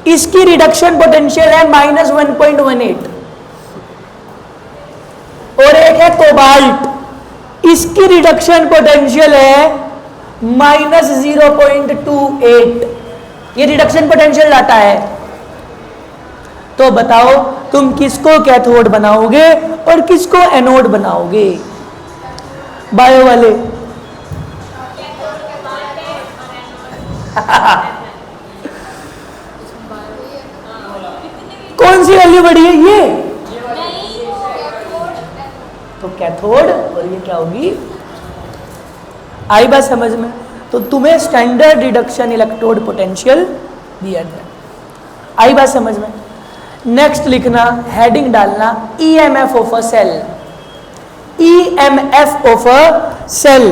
इसकी रिडक्शन पोटेंशियल है -1.18, और एक है कोबाल्ट, इसकी रिडक्शन पोटेंशियल है -0.28। ये रिडक्शन पोटेंशियल डाटा है। तो बताओ तुम किसको कैथोड बनाओगे और किसको एनोड बनाओगे? बायो वाले कौन सी वैल्यू बड़ी है? ये तो कैथोड, और ये क्या होगी? आई बात समझ में? तो तुम्हें स्टैंडर्ड रिडक्शन इलेक्ट्रोड पोटेंशियल दिया गया। आई बात समझ में? नेक्स्ट लिखना, हेडिंग डालना, EMF of a cell. EMF of a cell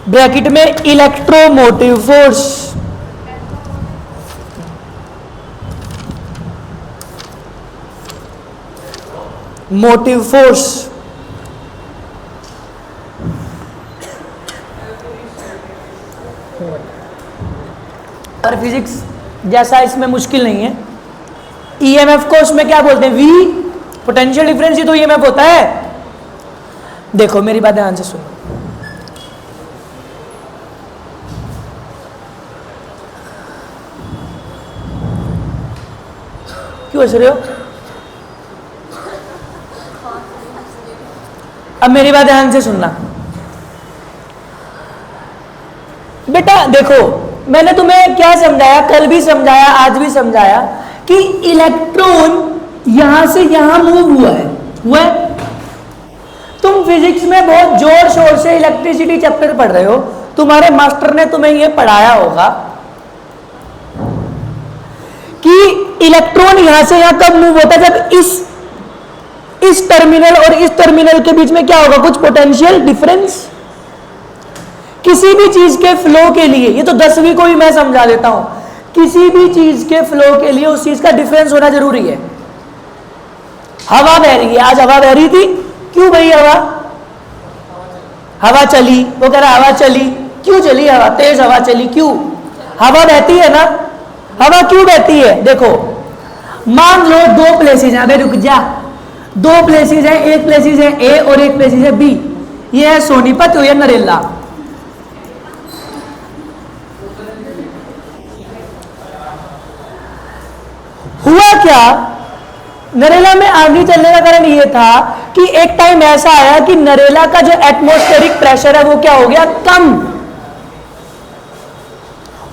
bracket में इलेक्ट्रोमोटिव फोर्स। मोटिव फोर्स और फिजिक्स जैसा इसमें मुश्किल नहीं है। ईएमएफ को उसमें क्या बोलते हैं? वी, पोटेंशियल डिफरेंस ही तो ईएमएफ होता है। देखो मेरी बात ध्यान से सुनो। क्यों हंस रहे हो? अब मेरी बात ध्यान से सुनना बेटा। देखो मैंने तुम्हें क्या समझाया, कल भी समझाया, आज भी समझाया कि इलेक्ट्रॉन यहां से यहां मूव हुआ है। तुम फिजिक्स में बहुत जोर शोर से इलेक्ट्रिसिटी चैप्टर पढ़ रहे हो, तुम्हारे मास्टर ने तुम्हें यह पढ़ाया होगा कि इलेक्ट्रॉन यहां से यहां कब मूव होता है? जब इस टर्मिनल और इस टर्मिनल के बीच में क्या होगा? कुछ पोटेंशियल डिफरेंस किसी भी चीज के फ्लो के लिए, ये तो 10वीं को ही मैं समझा देता हूं, किसी भी चीज के फ्लो के लिए उस चीज का डिफरेंस होना जरूरी है। हवा बह रही है, आज हवा बह रही थी, क्यों बही हवा? हवा चली, वो कह रहा हवा चली, क्यों चली हवा? तेज हवा चली, क्यों? हवा बहती है ना। हवा क्यों बहती है? देखो, मान लो दो प्लेसेस हैं, अबे रुक जा, दो प्लेसेस हैं, एक प्लेसेस है ए और एक प्लेसेस है बी। ये है सोनीपत और ये नरेला। हुआ क्या, नरेला में आंधी चलने का कारण ये था कि एक टाइम ऐसा आया कि नरेला का जो एटमॉस्फेरिक प्रेशर है वो क्या हो गया? कम।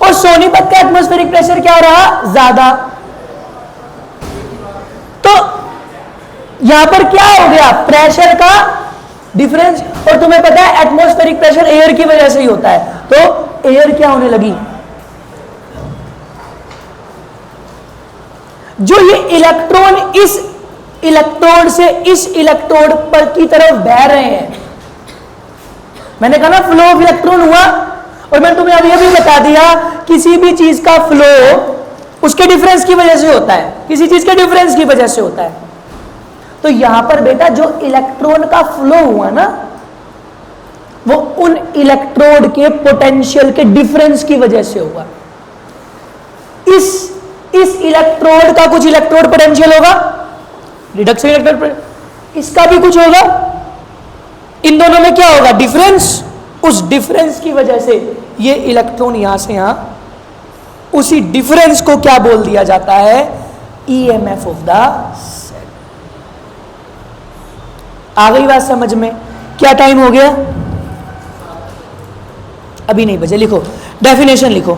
और सोनीपत का एटमॉस्फेरिक प्रेशर क्या हो रहा? ज्यादा। तो यहां पर क्या हो गया? प्रेशर का डिफरेंस। और तुम्हें पता है एटमॉस्फेरिक प्रेशर एयर की वजह से ही होता है, तो एयर क्या होने लगी? जो ये इलेक्ट्रॉन इस इलेक्ट्रोड से इस इलेक्ट्रोड पर की तरफ बह रहे हैं, मैंने कहा ना फ्लो ऑफ इलेक्ट्रॉन हुआ। और मैंने तुम्हें अब यह भी बता दिया किसी भी चीज का फ्लो उसके डिफरेंस की वजह से होता है, किसी चीज के डिफरेंस की वजह से होता है। तो यहां पर बेटा जो इलेक्ट्रॉन का फ्लो हुआ ना, वो उन इलेक्ट्रोड के पोटेंशियल के डिफरेंस की वजह से हुआ। इस इलेक्ट्रोड का कुछ इलेक्ट्रोड पोटेंशियल होगा, रिडक्शन इलेक्ट्रोड, इसका भी कुछ होगा। इन दोनों में क्या होगा? डिफरेंस। उस डिफरेंस की वजह से ये इलेक्ट्रॉन यहां से यहां, उसी डिफरेंस को क्या बोल दिया जाता है? EMF of the cell. आ गई बात समझ में? क्या टाइम हो गया? अभी नहीं बजे। लिखो, डेफिनेशन लिखो।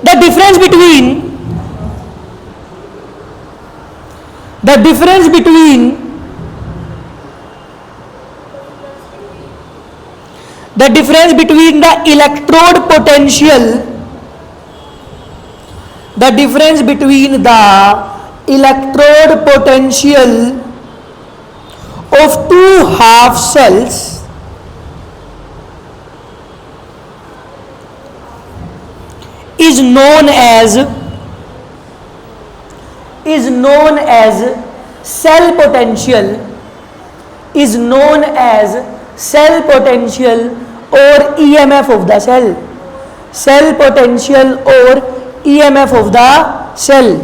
The difference between the electrode potential, the difference between the electrode potential of two half cells is known as cell potential, is known as cell potential or EMF of the cell, cell potential or EMF of the cell.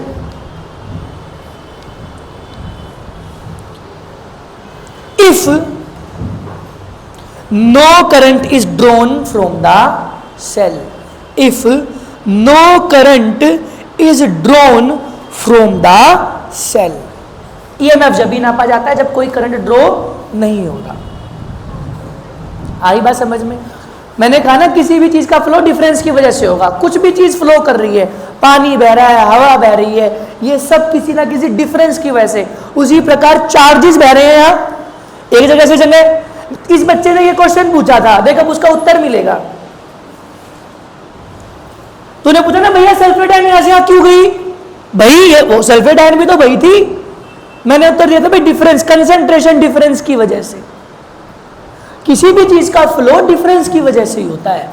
If no current is drawn from the cell, if no current is drawn from the cell, EMF जब भी नापा जाता है जब कोई current draw नहीं होगा। आई बात समझ में? मैंने कहा ना किसी भी चीज का फ्लो डिफरेंस की वजह से होगा। कुछ भी चीज फ्लो कर रही है, पानी बह रहा है, हवा बह रही है, ये सब किसी ना किसी डिफरेंस की वजह से। उसी प्रकार चार्जेस बह रहे हैं यहाँ एक जगह से जगह। इस बच्चे ने ये क्वेश्चन पूछा था, देख अब उसका उत्तर मिलेगा। तूने पूछा ना भैया सल्फेट आयन यहां से यहां क्यों गई? भाई ये वो सल्फेट आयन भी तो वही थी। मैंने उत्तर दिया था भाई डिफरेंस, कंसंट्रेशन डिफरेंस की वजह से। किसी भी चीज का फ्लो डिफरेंस की वजह से ही होता है।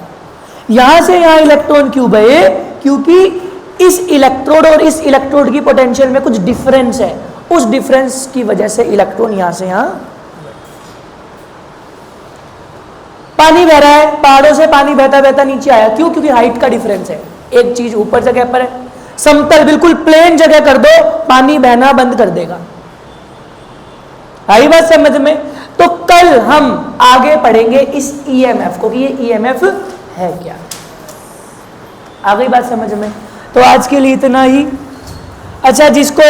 यहां से यहां इलेक्ट्रॉन क्यों बहे? क्योंकि इस इलेक्ट्रोड और इस इलेक्ट्रोड की पोटेंशियल में कुछ डिफरेंस है, उस डिफरेंस की वजह से इलेक्ट्रॉन यहां से यहां। पानी बह रहा है, पहाड़ों से पानी बहता बहता नीचे आया, क्यों? क्योंकि हाइट का डिफरेंस है। एक चीज ऊपर जगह पर है, समतल बिल्कुल प्लेन जगह कर दो, पानी बहना बंद कर देगा। आई बात समझ में? तो कल हम आगे पढ़ेंगे इस ईएमएफ को कि ये ईएमएफ है क्या। आ गई बात समझ में? तो आज के लिए इतना ही। अच्छा, जिसको